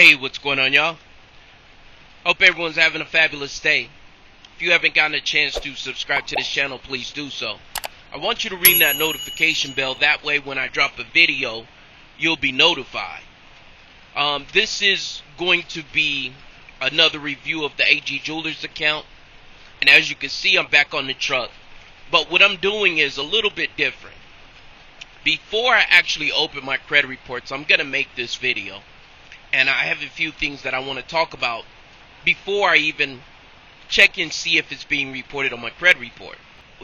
Hey, what's going on, y'all? Hope everyone's having a fabulous day. If you haven't gotten a chance to subscribe to this channel, please do so. I want you to ring that notification bell. That way, when I drop a video, you'll be notified. This is going to be another review of the MyJewelers account. And as you can see, I'm back on the truck. But what I'm doing is a little bit different. Before I actually open my credit reports, I'm going to make this video. And I have a few things that I want to talk about before I even check and see if it's being reported on my credit report.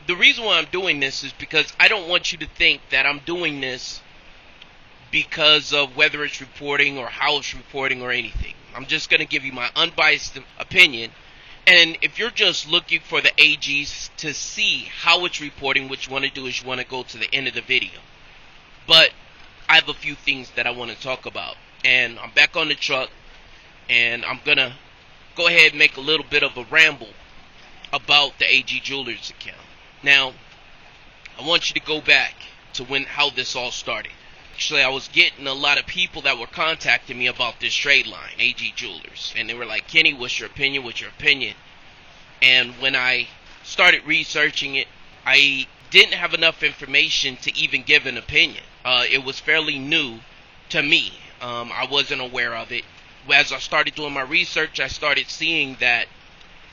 The reason why I'm doing this is because I don't want you to think that I'm doing this because of whether it's reporting or how it's reporting or anything. I'm just going to give you my unbiased opinion. And if you're just looking for the AGs to see how it's reporting, what you want to do is you want to go to the end of the video. But I have a few things that I want to talk about. And I'm back on the truck, and I'm going to go ahead and make a little bit of a ramble about the MyJewelers account. Now, I want you to go back to how this all started. Actually, I was getting a lot of people that were contacting me about this trade line, MyJewelers. And they were like, Kenny, what's your opinion? What's your opinion? And when I started researching it, I didn't have enough information to even give an opinion. It was fairly new to me. I wasn't aware of it. As I started doing my research, I started seeing that,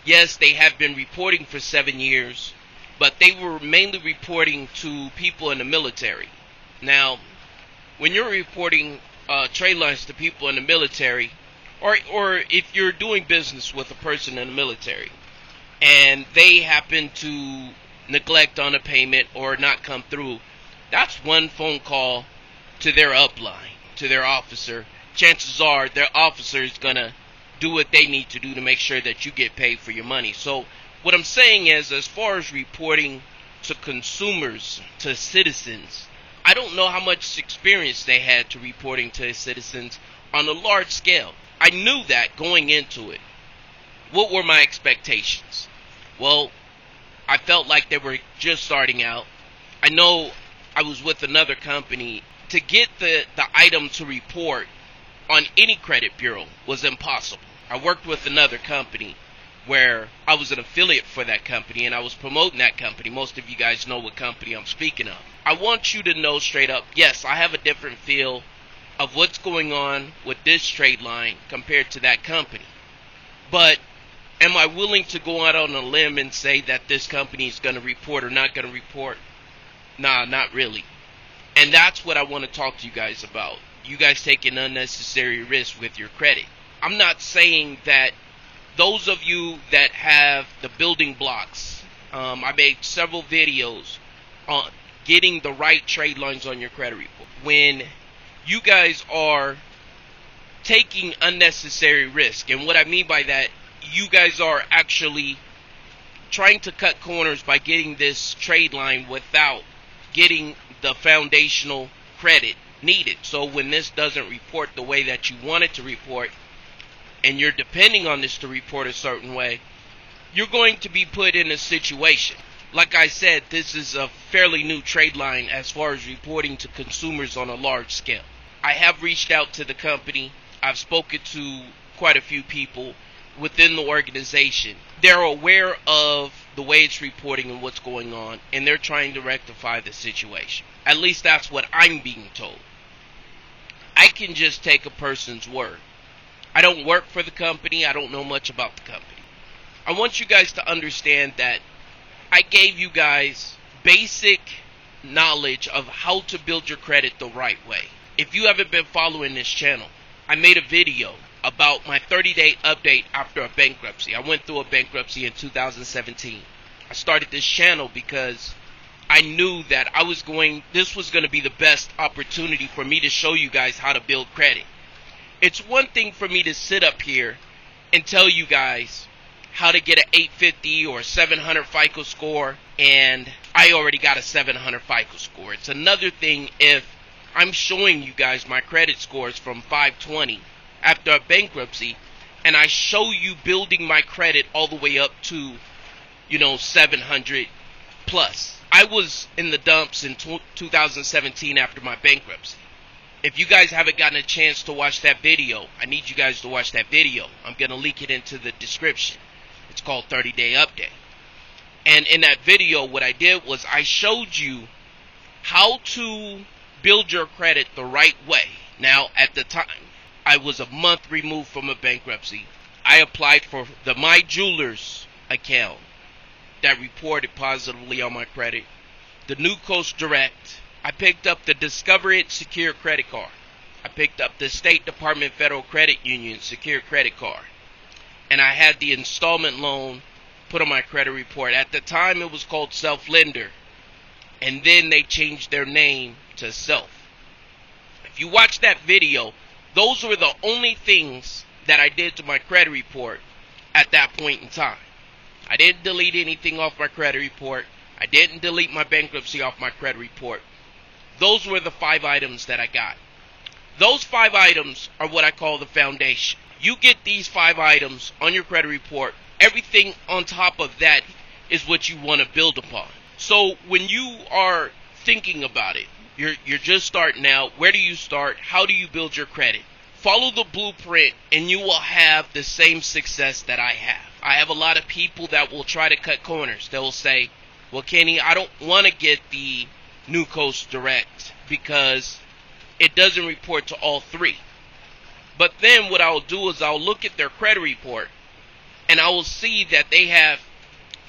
yes, they have been reporting for 7 years, but they were mainly reporting to people in the military. Now, when you're reporting trade lines to people in the military, or if you're doing business with a person in the military, and they happen to neglect on a payment or not come through, that's one phone call to their upline, to their officer. Chances are their officer is going to do what they need to do to make sure that you get paid for your money. So what I'm saying is, as far as reporting to consumers, to citizens, I don't know how much experience they had to reporting to citizens on a large scale. I knew that going into it. What were my expectations? Well, I felt like they were just starting out. I know I was with another company. To get the item to report on any credit bureau was impossible. I worked with another company where I was an affiliate for that company, and I was promoting that company. Most of you guys know what company I'm speaking of. I want you to know straight up, yes, I have a different feel of what's going on with this trade line compared to that company. But am I willing to go out on a limb and say that this company is going to report or not going to report? Nah, not really. And that's what I want to talk to you guys about. You guys taking unnecessary risks with your credit. I'm not saying that those of you that have the building blocks, I made several videos on getting the right trade lines on your credit report. When you guys are taking unnecessary risk, and what I mean by that, you guys are actually trying to cut corners by getting this trade line without getting the foundational credit needed. So when this doesn't report the way that you want it to report, and you're depending on this to report a certain way, you're going to be put in a situation. Like I said, this is a fairly new trade line as far as reporting to consumers on a large scale. I have reached out to the company. I've spoken to quite a few people within the organization. They're aware of the way it's reporting and what's going on, and they're trying to rectify the situation. At least that's what I'm being told. I can just take a person's word. I don't work for the company. I don't know much about the company. I want you guys to understand that I gave you guys basic knowledge of how to build your credit the right way. If you haven't been following this channel, I made a video about my 30-day update after a bankruptcy. I went through a bankruptcy in 2017. I started this channel because I knew that this was going to be the best opportunity for me to show you guys how to build credit. It's one thing for me to sit up here and tell you guys how to get an 850 or 700 FICO score, and I already got a 700 FICO score. It's another thing if I'm showing you guys my credit scores from 520 after a bankruptcy, and I show you building my credit all the way up to, 700 plus. I was in the dumps in 2017 after my bankruptcy. If you guys haven't gotten a chance to watch that video, I need you guys to watch that video. I'm going to link it into the description. It's called 30-Day Update. And in that video, what I did was I showed you how to build your credit the right way. Now, at the time, I was a month removed from a bankruptcy. I applied for the MyJewelers account that reported positively on my credit. The New Coast Direct. I picked up the Discover It Secure Credit Card. I picked up the State Department Federal Credit Union Secure Credit Card. And I had the installment loan put on my credit report. At the time, it was called Self Lender. And then they changed their name to Self. If you watch that video, those were the only things that I did to my credit report at that point in time. I didn't delete anything off my credit report. I didn't delete my bankruptcy off my credit report. Those were the 5 items that I got. Those 5 items are what I call the foundation. You get these 5 items on your credit report. Everything on top of that is what you want to build upon. So when you are thinking about it, you're just starting out. Where do you start? How do you build your credit? Follow the blueprint and you will have the same success that I have. I have a lot of people that will try to cut corners. They will say, well, Kenny, I don't want to get the New Coast Direct because it doesn't report to all 3. But then what I'll do is I'll look at their credit report and I will see that they have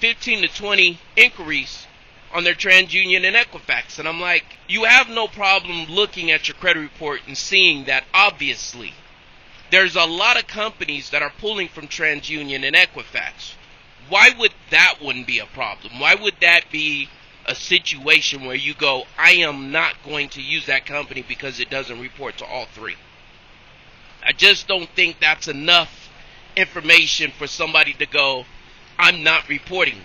15 to 20 inquiries on their TransUnion and Equifax. And I'm like, you have no problem looking at your credit report and seeing that obviously there's a lot of companies that are pulling from TransUnion and Equifax. Why would that one be a problem? Why would that be a situation where you go, I am not going to use that company because it doesn't report to all 3? I just don't think that's enough information for somebody to go, I'm not reporting.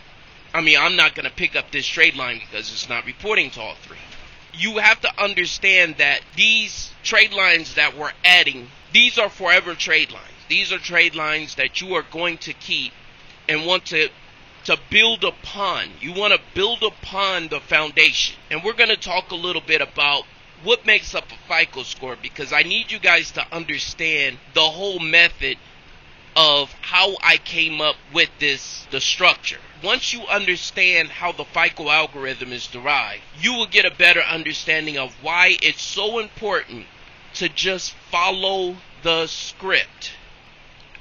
I'm not going to pick up this trade line because it's not reporting to all 3. You have to understand that these trade lines that we're adding, these are forever trade lines. These are trade lines that you are going to keep and want to build upon. You want to build upon the foundation. And we're going to talk a little bit about what makes up a FICO score, because I need you guys to understand the whole method of how I came up with the structure. Once you understand how the FICO algorithm is derived, you will get a better understanding of why it's so important to just follow the script.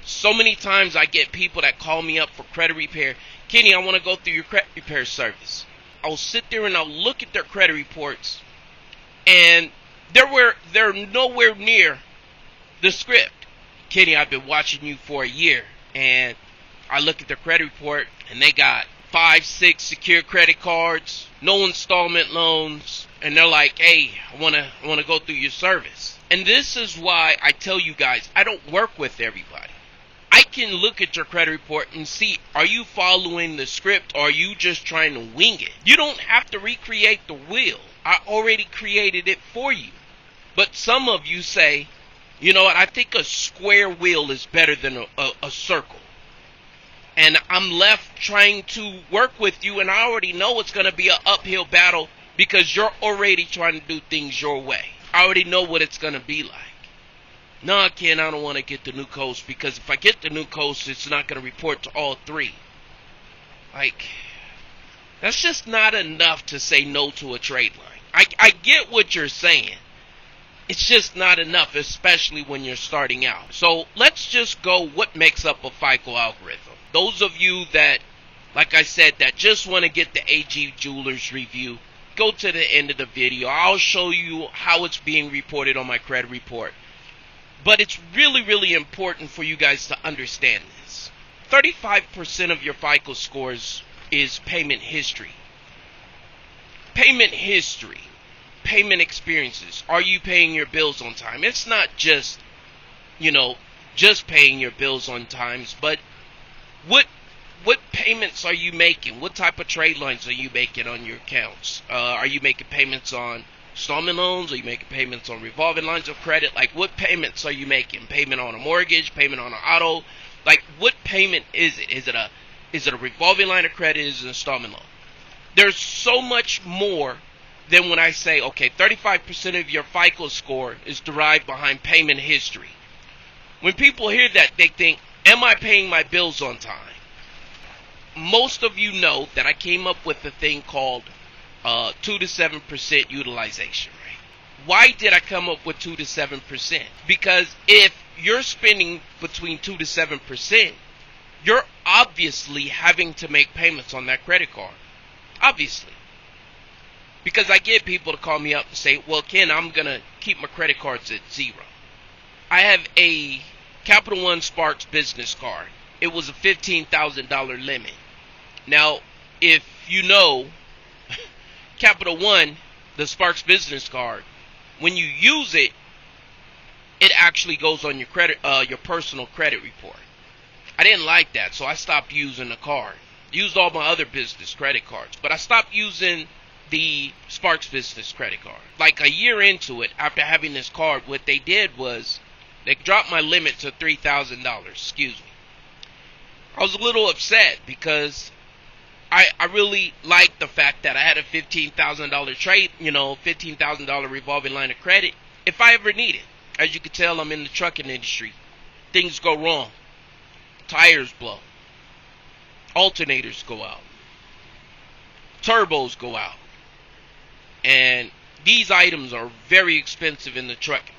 So many times I get people that call me up for credit repair. Kenny, I want to go through your credit repair service. I'll sit there and I'll look at their credit reports, and they're nowhere near the script. Kenny, I've been watching you for a year, and I look at their credit report, and they got 5, 6 secure credit cards, no installment loans, and they're like, hey, I want to go through your service. And this is why I tell you guys, I don't work with everybody. I can look at your credit report and see, are you following the script, or are you just trying to wing it? You don't have to recreate the wheel. I already created it for you. But some of you say, you know what, I think a square wheel is better than a circle. And I'm left trying to work with you, and I already know it's going to be an uphill battle because you're already trying to do things your way. I already know what it's going to be like. No, Ken, I don't want to get the New Coast, because if I get the New Coast, it's not going to report to all 3. Like, that's just not enough to say no to a trade line. I get what you're saying. It's just not enough, especially when you're starting out. So let's just go what makes up a FICO algorithm. Those of you that, like I said, that just want to get the AG Jewelers review, go to the end of the video. I'll show you how it's being reported on my credit report. But it's really, really important for you guys to understand this. 35% of your FICO scores is payment history. Payment history. Payment experiences. Are you paying your bills on time? It's not just, just paying your bills on time, but what payments are you making? What type of trade lines are you making on your accounts? Are you making payments on installment loans? Are you making payments on revolving lines of credit? Like, what payments are you making? Payment on a mortgage? Payment on an auto? Like, what payment is it? Is it a revolving line of credit? Is it an installment loan? There's so much more than when I say, okay, 35% of your FICO score is derived behind payment history. When people hear that, they think, am I paying my bills on time? Most of you know that I came up with a thing called 2 to 7% utilization rate. Why did I come up with 2 to 7%? Because if you're spending between 2 to 7%, you're obviously having to make payments on that credit card. Obviously. Because I get people to call me up and say, well, Ken, I'm going to keep my credit cards at 0. I have a Capital One Sparks business card. It was a $15,000 limit. Now, if you know, Capital One, the Sparks business card, when you use it, it actually goes on your personal credit report. I didn't like that, so I stopped using the card. Used all my other business credit cards, but I stopped using the Sparks business credit card. Like a year into it, after having this card, what they did was they dropped my limit to $3,000. Excuse me. I was a little upset because I really liked the fact that I had a $15,000 trade, $15,000 revolving line of credit if I ever need it. As you can tell, I'm in the trucking industry. Things go wrong. Tires blow. Alternators go out. Turbos go out. And these items are very expensive in the trucking.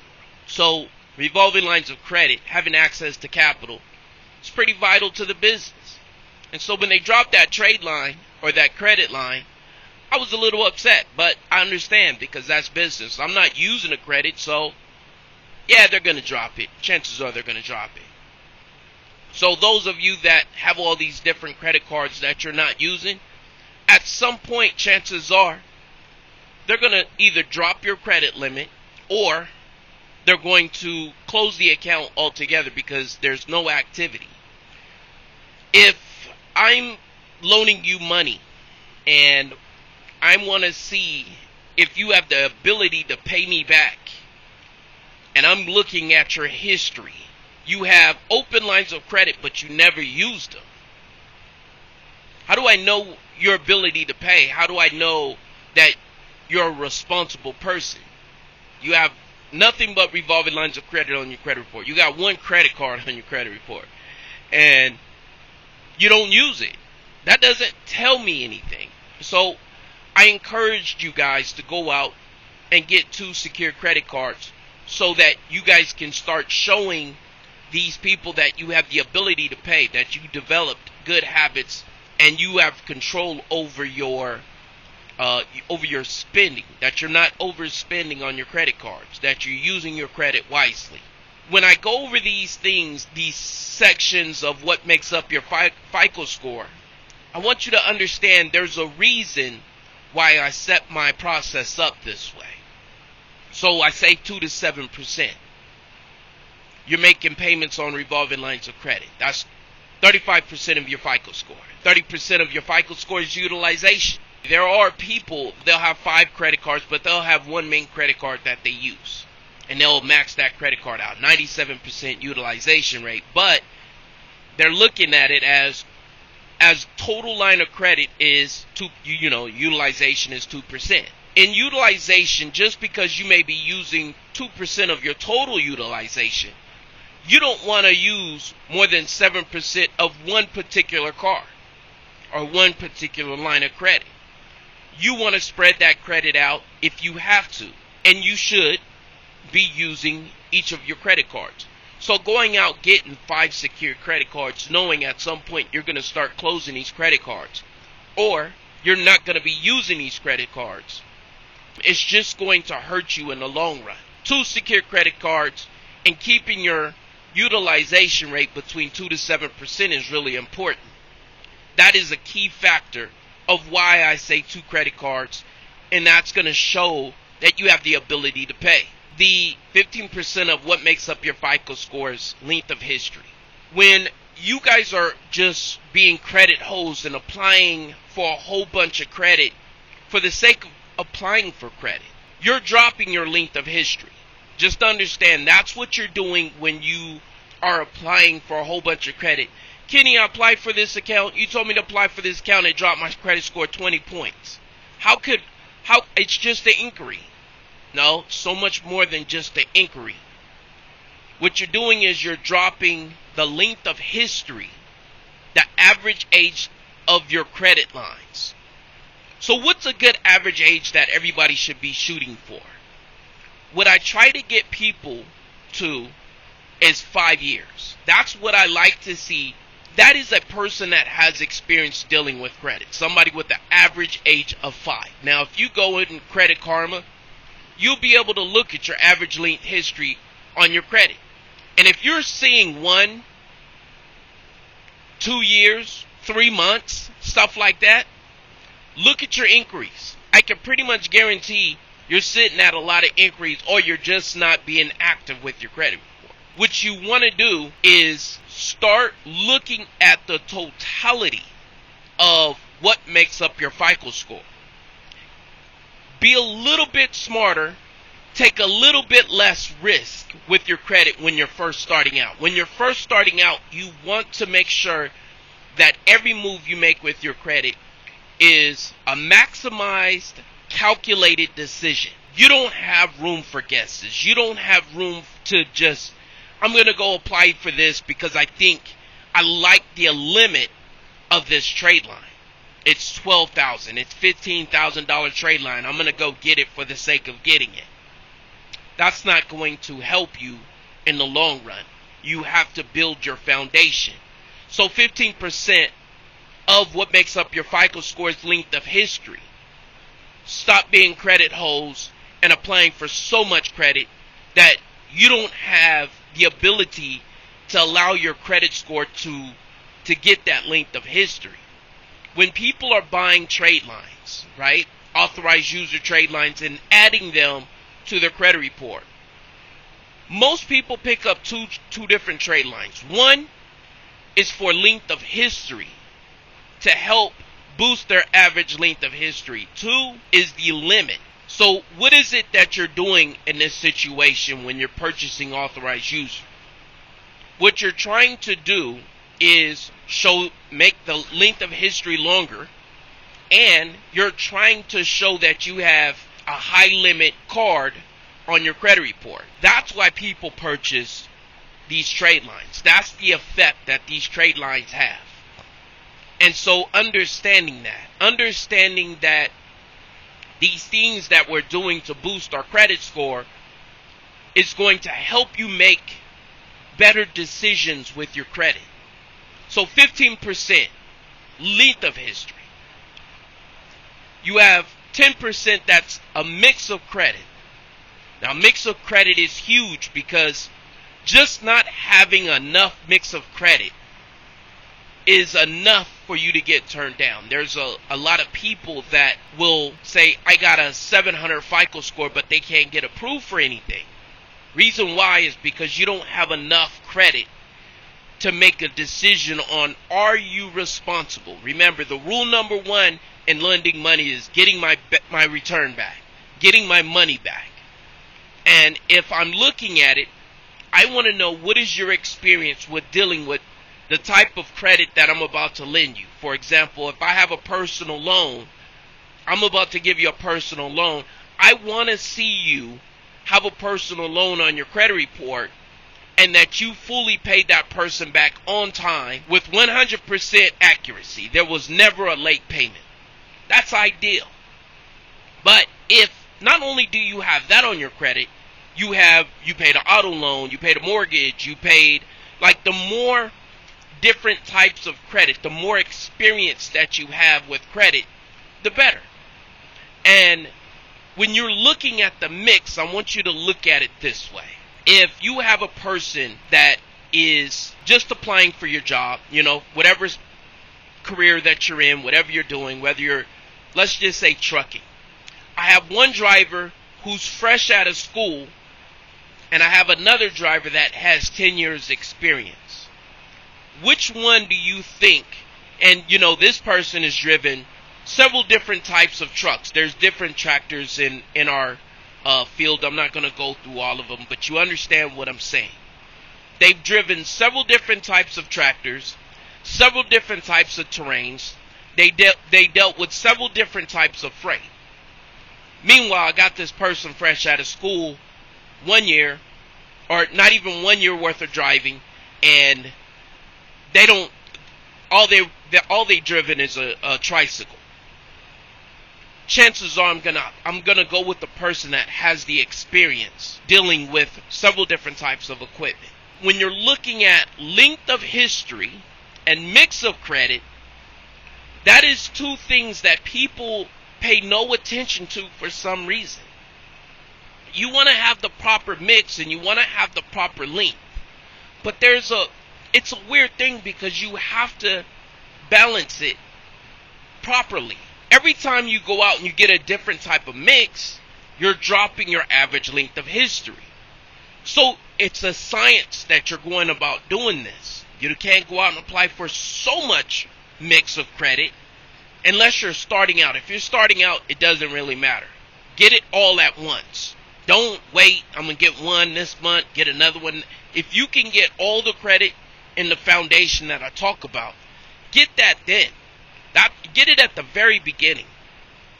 So, revolving lines of credit, having access to capital, is pretty vital to the business. And so when they dropped that trade line, or that credit line, I was a little upset. But I understand, because that's business. I'm not using the credit, so yeah, they're going to drop it. Chances are they're going to drop it. So those of you that have all these different credit cards that you're not using, at some point, chances are, they're going to either drop your credit limit or they're going to close the account altogether because there's no activity. If I'm loaning you money and I want to see if you have the ability to pay me back, and I'm looking at your history, you have open lines of credit but you never used them. How do I know your ability to pay? How do I know that you're a responsible person? You have nothing but revolving lines of credit on your credit report. You got one credit card on your credit report, and you don't use it. That doesn't tell me anything. So I encouraged you guys to go out and get 2 secure credit cards so that you guys can start showing these people that you have the ability to pay, that you developed good habits, and you have control over your spending, that you're not overspending on your credit cards, that you're using your credit wisely. When I go over these things, these sections of what makes up your FICO score, I want you to understand there's a reason why I set my process up this way. So I say 2 to 7%. You're making payments on revolving lines of credit. That's 35% of your FICO score. 30% of your FICO score is utilization. There are people, they'll have 5 credit cards, but they'll have one main credit card that they use. And they'll max that credit card out. 97% utilization rate. But they're looking at it as total line of credit is, utilization is 2%. In utilization, just because you may be using 2% of your total utilization, you don't want to use more than 7% of one particular card or one particular line of credit. You want to spread that credit out if you have to, and you should be using each of your credit cards. So going out getting 5 secure credit cards, knowing at some point you're going to start closing these credit cards, or you're not going to be using these credit cards, it's just going to hurt you in the long run. 2 secure credit cards and keeping your utilization rate between 2 to 7% is really important. That is a key factor of why I say 2 credit cards, and that's going to show that you have the ability to pay. The 15% of what makes up your FICO score is length of history. When you guys are just being credit hosed and applying for a whole bunch of credit for the sake of applying for credit, you're dropping your length of history. Just understand that's what you're doing when you are applying for a whole bunch of credit. Kenny, I applied for this account. You told me to apply for this account. It dropped my credit score 20 points. How could How it's just the inquiry. No, so much more than just the inquiry. What you're doing is you're dropping the length of history, the average age of your credit lines. So what's a good average age that everybody should be shooting for? What I try to get people to is 5 years. That's what I like to see. That is a person that has experience dealing with credit. Somebody with the average age of 5. Now, if you go in Credit Karma, you'll be able to look at your average length history on your credit. And if you're seeing 1, 2 years, 3 months, stuff like that, look at your inquiries. I can pretty much guarantee you're sitting at a lot of inquiries, or you're just not being active with your credit report. What you want to do is start looking at the totality of what makes up your FICO score. Be a little bit smarter. Take a little bit less risk with your credit when you're first starting out. When you're first starting out, you want to make sure that every move you make with your credit is a maximized, calculated decision. You don't have room for guesses. You don't have room to just, I'm going to go apply for this because I think I like the limit of this trade line. It's $12,000. It's $15,000 trade line. I'm going to go get it for the sake of getting it. That's not going to help you in the long run. You have to build your foundation. So 15% of what makes up your FICO score is length of history. Stop being credit hoes and applying for so much credit that you don't have the ability to allow your credit score to get that length of history. When people are buying trade lines, right? Authorized user trade lines and adding them to their credit report, most people pick up two different trade lines. One is for length of history, to help boost their average length of history. 2 is the limit. So what is it that you're doing in this situation when you're purchasing authorized user? What you're trying to do is make the length of history longer, and you're trying to show that you have a high limit card on your credit report. That's why people purchase these trade lines. That's the effect that these trade lines have. And so understanding that these things that we're doing to boost our credit score is going to help you make better decisions with your credit. So 15% length of history. You have 10% that's a mix of credit. Now, mix of credit is huge because just not having enough mix of credit is enough for you to get turned down. There's a lot of people that will say, I got a 700 FICO score, but they can't get approved for anything. Reason why is because you don't have enough credit to make a decision on, are you responsible? Remember, the rule number 1 in lending money is getting my return back, getting my money back. And if I'm looking at it, I want to know, what is your experience with dealing with the type of credit that I'm about to lend you? For example, if I have a personal loan, I'm about to give you a personal loan. I want to see you have a personal loan on your credit report and that you fully paid that person back on time with 100% accuracy. There was never a late payment. That's ideal. But if not only do you have that on your credit, you paid an auto loan, you paid a mortgage, you paid, like, the more different types of credit, the more experience that you have with credit, the better. And when you're looking at the mix, I want you to look at it this way. If you have a person that is just applying for your job, whatever career that you're in, whatever you're doing, whether you're, let's just say, trucking. I have one driver who's fresh out of school, and I have another driver that has 10 years experience. Which one do you think? And this person has driven several different types of trucks. There's different tractors in our field. I'm not going to go through all of them, but you understand what I'm saying. They've driven several different types of tractors, several different types of terrains. They dealt with several different types of freight. Meanwhile, I got this person fresh out of school, 1 year, or not even 1 year worth of driving, and they don't, all they driven is a tricycle. Chances are I'm gonna go with the person that has the experience dealing with several different types of equipment. When you're looking at length of history and mix of credit, that is two things that people pay no attention to for some reason. You want to have the proper mix and you want to have the proper length. But it's a weird thing because you have to balance it properly. Every time you go out and you get a different type of mix, you're dropping your average length of history. So it's a science that you're going about doing this. You can't go out and apply for so much mix of credit unless you're starting out. If you're starting out, it doesn't really matter. Get it all at once. Don't wait, I'm going to get one this month, get another one. If you can get all the credit in the foundation that I talk about, get that then. Get it at the very beginning,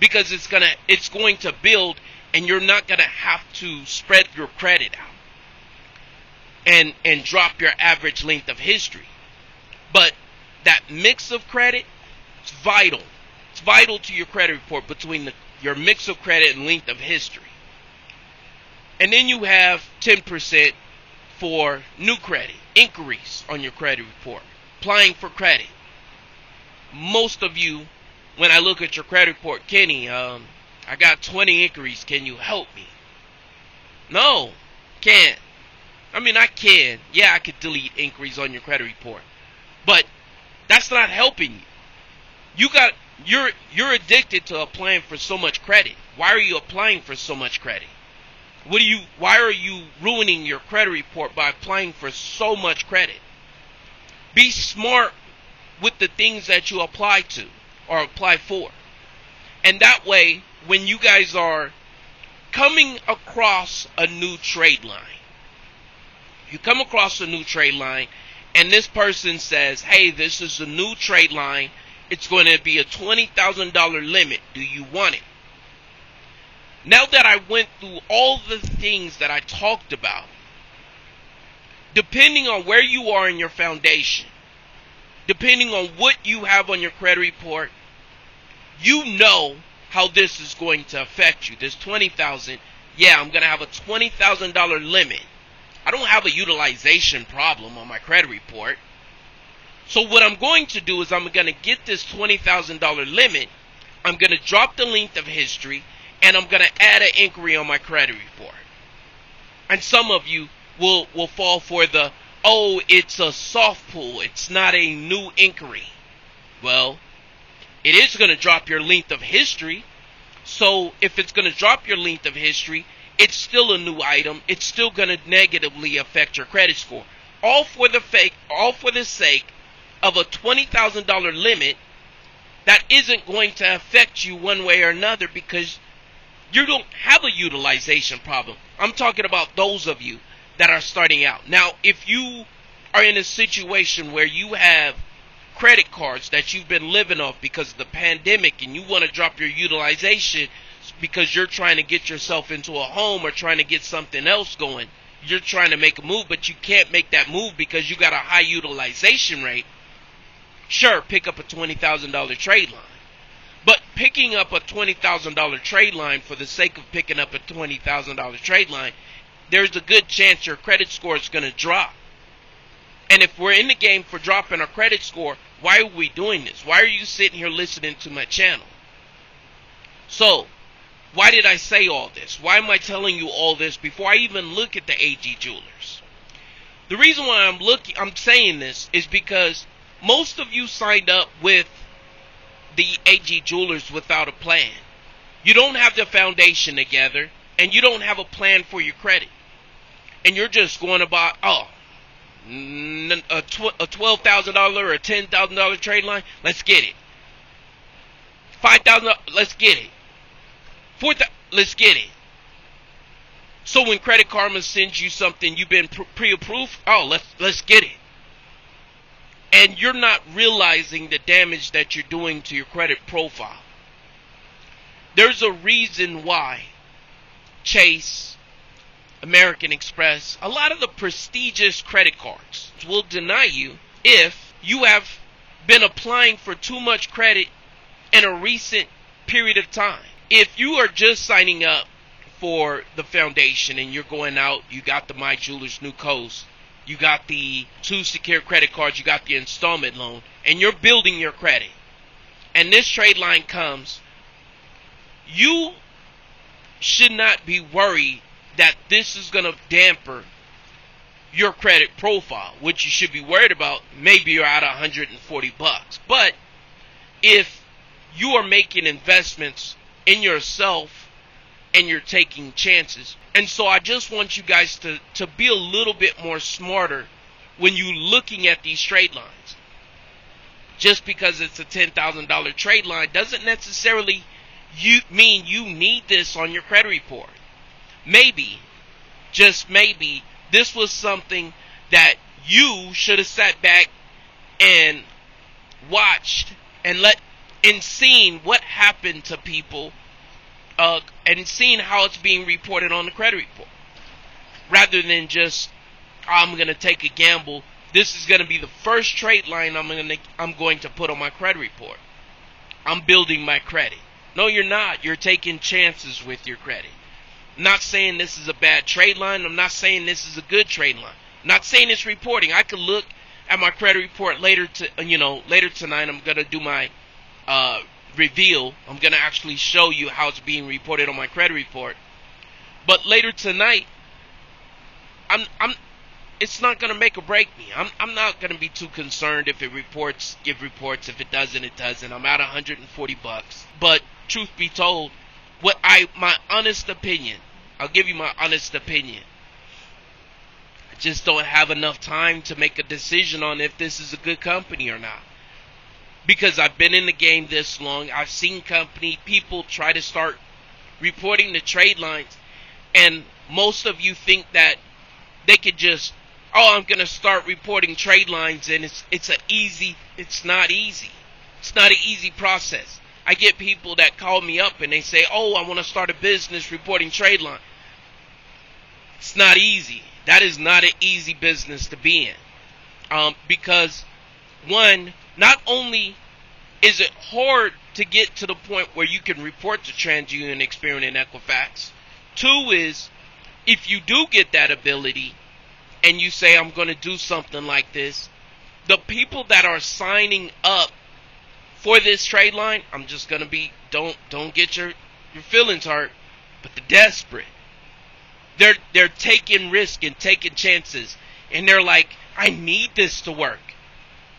because it's going to build, and you're not going to have to spread your credit out and drop your average length of history. But that mix of credit, it's vital. It's vital to your credit report between your mix of credit and length of history. And then you have 10% for new credit, inquiries on your credit report, applying for credit. Most of you, when I look at your credit report, Kenny, I got 20 inquiries. Can you help me? No, can't. I mean, I can. Yeah, I could delete inquiries on your credit report, but that's not helping you. You're addicted to applying for so much credit. Why are you applying for so much credit? Why are you ruining your credit report by applying for so much credit? Be smart with the things that you apply to or apply for. And that way, when you guys are coming across a new trade line, you come across a new trade line and this person says, hey, this is a new trade line. It's going to be a $20,000 limit. Do you want it? Now that I went through all the things that I talked about, depending on where you are in your foundation, depending on what you have on your credit report, you know how this is going to affect you. This $20,000, yeah, I'm going to have a $20,000 limit. I don't have a utilization problem on my credit report. So what I'm going to do is I'm going to get this $20,000 limit. I'm going to drop the length of history, and I'm going to add an inquiry on my credit report. And some of you will fall for it's a soft pull. It's not a new inquiry. Well, it is going to drop your length of history. So if it's going to drop your length of history, it's still a new item. It's still going to negatively affect your credit score. All for the sake of a $20,000 limit that isn't going to affect you one way or another because you don't have a utilization problem. I'm talking about those of you that are starting out. Now, if you are in a situation where you have credit cards that you've been living off because of the pandemic and you want to drop your utilization because you're trying to get yourself into a home or trying to get something else going, you're trying to make a move, but you can't make that move because you got a high utilization rate, sure, pick up a $20,000 trade line. But picking up a $20,000 trade line for the sake of picking up a $20,000 trade line, there's a good chance your credit score is going to drop. And if we're in the game for dropping our credit score, why are we doing this? Why are you sitting here listening to my channel? So, why did I say all this? Why am I telling you all this before I even look at the AG Jewelers? The reason why I'm saying this is because most of you signed up with the AG Jewelers without a plan. You don't have the foundation together, and you don't have a plan for your credit. And you're just going about, a $12,000 or a $10,000 trade line, let's get it. $5,000, let's get it. $4,000, let's get it. So when Credit Karma sends you something you've been pre-approved, let's get it. And you're not realizing the damage that you're doing to your credit profile. There's a reason why Chase, American Express, a lot of the prestigious credit cards will deny you if you have been applying for too much credit in a recent period of time. If you are just signing up for the foundation and you're going out, you got the MyJewelers New Coast, you got the 2 secure credit cards, you got the installment loan, and you're building your credit, and this trade line comes, you should not be worried that this is going to damper your credit profile. What you should be worried about, maybe you're out $140. But if you are making investments in yourself and you're taking chances. And so I just want you guys to be a little bit more smarter when you're looking at these trade lines. Just because it's a $10,000 trade line doesn't necessarily mean you need this on your credit report. Maybe, just maybe, this was something that you should have sat back and watched and seen what happened to people, and seen how it's being reported on the credit report, rather than just, I'm gonna take a gamble. This is gonna be the first trade line I'm going to put on my credit report. I'm building my credit. No, you're not. You're taking chances with your credit. I'm not saying this is a bad trade line. I'm not saying this is a good trade line. I'm not saying it's reporting. I could look at my credit report later tonight. I'm gonna do my reveal. I'm gonna actually show you how it's being reported on my credit report. But later tonight, it's not gonna make or break me. I'm not gonna be too concerned if it reports. If it doesn't, it doesn't. I'm at $140. But truth be told, my honest opinion, I'll give you my honest opinion. I just don't have enough time to make a decision on if this is a good company or not. Because I've been in the game this long, I've seen people try to start reporting the trade lines, and most of you think that they could just, I'm going to start reporting trade lines, and it's not easy. It's not an easy process. I get people that call me up and they say, I want to start a business reporting trade line. It's not easy. That is not an easy business to be in. Because one, not only is it hard to get to the point where you can report to TransUnion, Experian, and Equifax. Two is, if you do get that ability and you say, I'm going to do something like this, the people that are signing up for this trade line, I'm just going to be, don't get your feelings hurt, but the desperate. They're taking risk and taking chances. And they're like, I need this to work.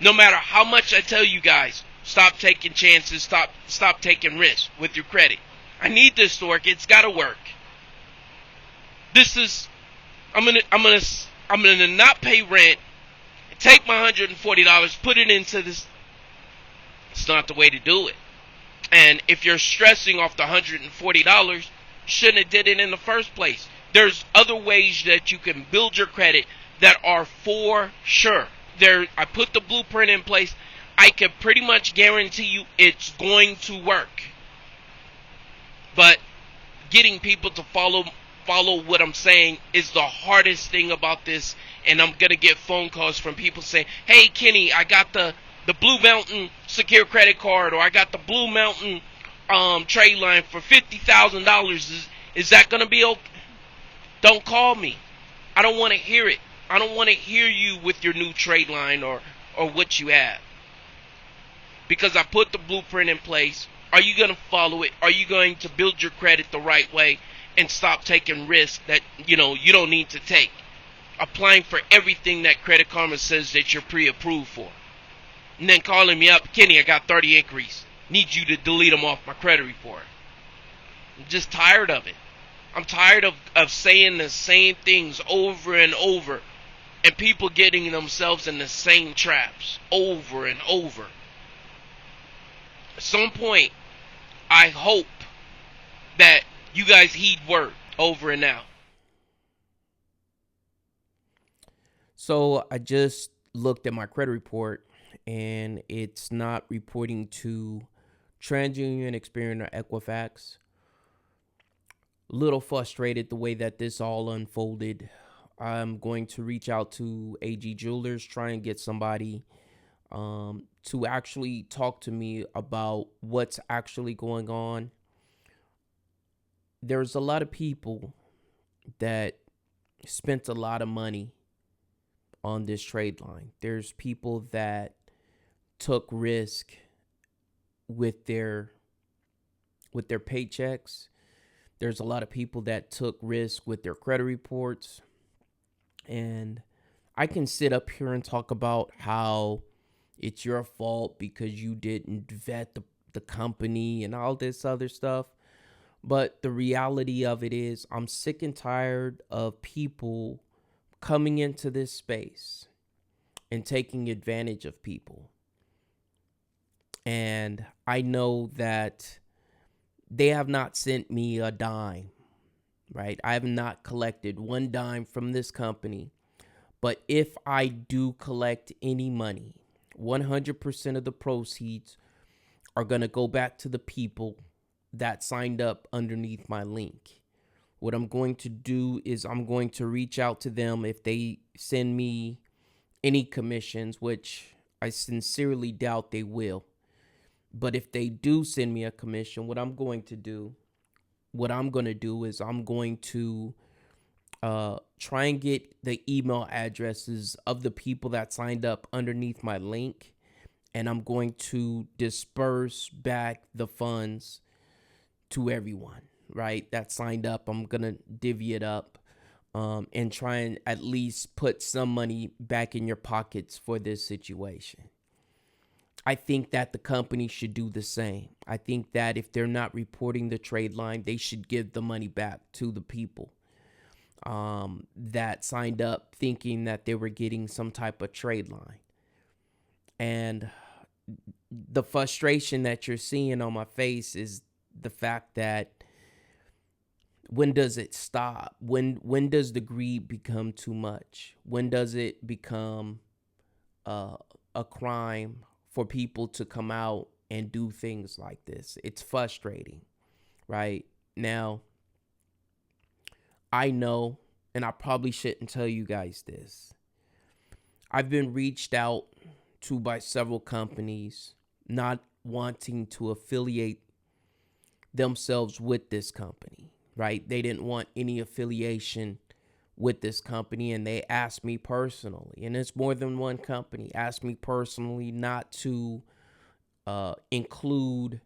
No matter how much I tell you guys, stop taking chances, stop taking risks with your credit. I need this to work. It's got to work. I'm gonna not pay rent, take my $140, put it into this. It's not the way to do it. And if you're stressing off the $140, shouldn't have did it in the first place. There's other ways that you can build your credit that are for sure. I put the blueprint in place. I can pretty much guarantee you it's going to work. But getting people to follow what I'm saying is the hardest thing about this. And I'm going to get phone calls from people saying, hey, Kenny, I got the Blue Mountain secure credit card, or I got the Blue Mountain trade line for $50,000. Is that going to be okay? Don't call me. I don't want to hear it. I don't want to hear you with your new trade line or what you have. Because I put the blueprint in place. Are you going to follow it? Are you going to build your credit the right way and stop taking risks that you don't need to take? Applying for everything that Credit Karma says that you're pre-approved for. And then calling me up, Kenny, I got 30 inquiries. Need you to delete them off my credit report. I'm just tired of it. I'm tired of saying the same things over and over, and people getting themselves in the same traps over and over. At some point, I hope that you guys heed word. Over and out. So I just looked at my credit report, and it's not reporting to TransUnion, Experian, or Equifax. little frustrated the way that this all unfolded. I'm going to reach out to MyJewelers, try and get somebody to actually talk to me about what's actually going on. There's a lot of people that spent a lot of money on this trade line. There's people that took risk with their paychecks. There's a lot of people that took risk with their credit reports. And I can sit up here and talk about how it's your fault because you didn't vet the company and all this other stuff. But the reality of it is I'm sick and tired of people coming into this space and taking advantage of people. And I know that they have not sent me a dime, right? I have not collected one dime from this company. But if I do collect any money, 100% of the proceeds are going to go back to the people that signed up underneath my link. What I'm going to do is I'm going to reach out to them if they send me any commissions, which I sincerely doubt they will. But if they do send me a commission, what I'm going to do is I'm going to try and get the email addresses of the people that signed up underneath my link, and I'm going to disperse back the funds to everyone, right, that signed up. I'm going to divvy it up and try and at least put some money back in your pockets for this situation. I think that the company should do the same. I think that if they're not reporting the trade line, they should give the money back to the people that signed up thinking that they were getting some type of trade line. And the frustration that you're seeing on my face is the fact that when does it stop? When does the greed become too much? When does it become a crime for people to come out and do things like this? It's frustrating, right? Now, I know, and I probably shouldn't tell you guys this, I've been reached out to by several companies not wanting to affiliate themselves with this company, right? They didn't want any affiliation with this company, and they asked me personally, and it's more than one company, asked me personally not to include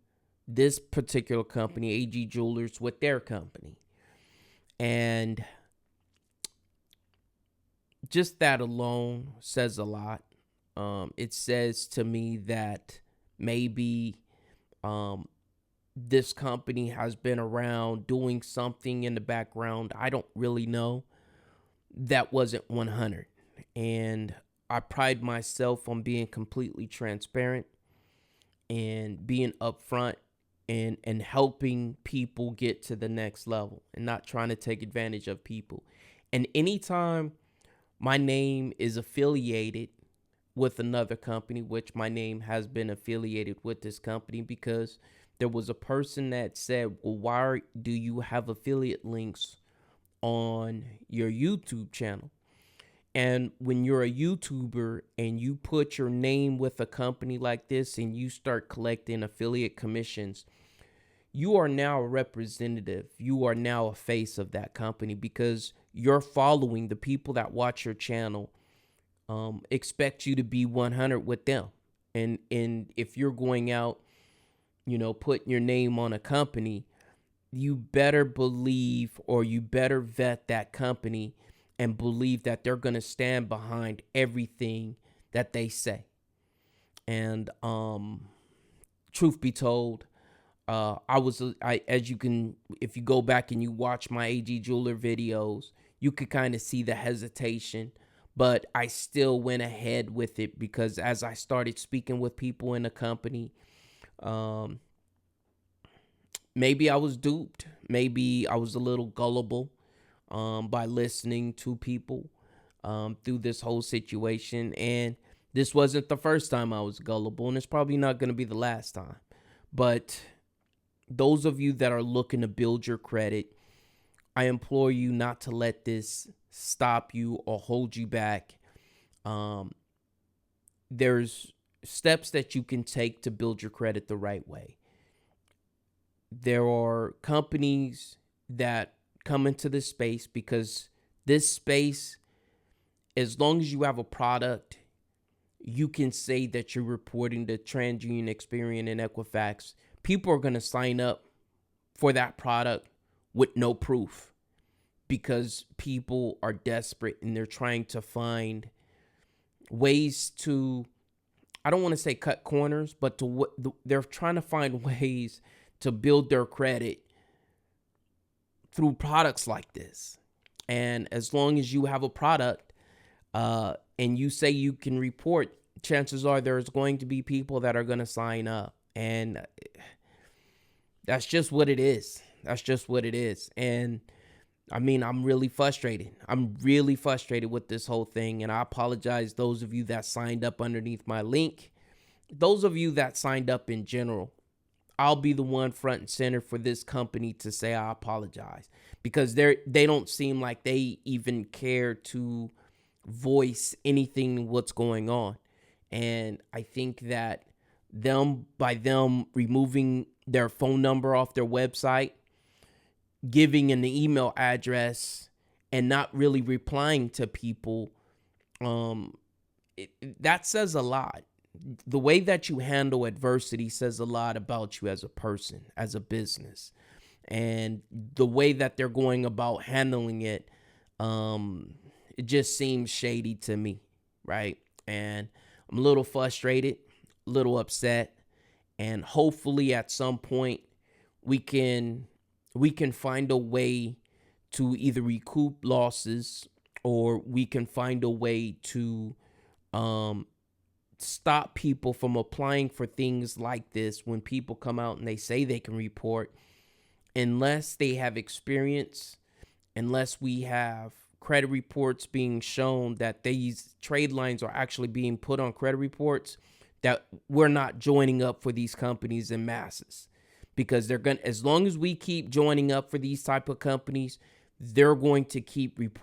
this particular company, MyJewelers, with their company. And just that alone says a lot. It says to me that maybe this company has been around doing something in the background. I don't really know. That wasn't 100. And I pride myself on being completely transparent and being upfront and helping people get to the next level and not trying to take advantage of people. And anytime my name is affiliated with another company, which my name has been affiliated with this company because there was a person that said, well, why do you have affiliate links on your YouTube channel? And when you're a YouTuber and you put your name with a company like this and you start collecting affiliate commissions, you are now a representative. You are now a face of that company because you're following the people that watch your channel, expect you to be 100 with them. And if you're going out, putting your name on a company, you better believe, or you better vet that company and believe that they're going to stand behind everything that they say. And truth be told, if you go back and you watch my MyJeweler videos, you could kind of see the hesitation, but I still went ahead with it because as I started speaking with people in the company, maybe I was duped. Maybe I was a little gullible by listening to people through this whole situation. And this wasn't the first time I was gullible, and it's probably not going to be the last time. But those of you that are looking to build your credit, I implore you not to let this stop you or hold you back. There's steps that you can take to build your credit the right way. There are companies that come into this space because this space, as long as you have a product, you can say that you're reporting to TransUnion, Experian, and Equifax. People are going to sign up for that product with no proof because people are desperate and they're trying to find ways to, I don't want to say cut corners, but they're trying to find ways to build their credit through products like this. And as long as you have a product and you say you can report, chances are there's going to be people that are going to sign up. And that's just what it is. That's just what it is. And I mean, I'm really frustrated. I'm really frustrated with this whole thing. And I apologize, those of you that signed up underneath my link. Those of you that signed up in general, I'll be the one front and center for this company to say I apologize, because they don't seem like they even care to voice anything what's going on. And I think that by them removing their phone number off their website, giving an email address, and not really replying to people, that says a lot. The way that you handle adversity says a lot about you as a person, as a business. And the way that they're going about handling it, it just seems shady to me, right? And I'm a little frustrated, a little upset, and hopefully at some point we can find a way to either recoup losses, or we can find a way to stop people from applying for things like this when people come out and they say they can report, unless they have experience, unless we have credit reports being shown that these trade lines are actually being put on credit reports, that we're not joining up for these companies in masses. Because they're going, as long as we keep joining up for these type of companies, they're going to keep making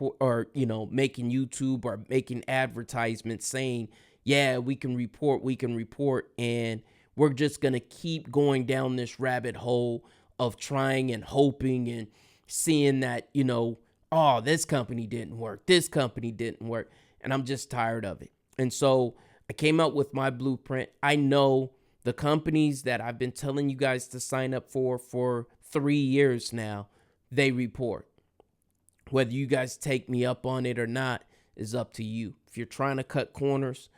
YouTube or making advertisements saying, yeah, we can report. And we're just going to keep going down this rabbit hole of trying and hoping and seeing that, oh, this company didn't work. And I'm just tired of it. And so I came out with my blueprint. I know the companies that I've been telling you guys to sign up for 3 years now, they report. Whether you guys take me up on it or not is up to you. If you're trying to cut corners,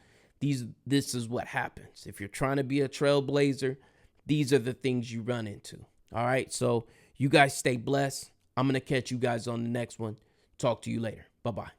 this is what happens. If you're trying to be a trailblazer, these are the things you run into. All right, so you guys stay blessed. I'm going to catch you guys on the next one. Talk to you later. Bye-bye.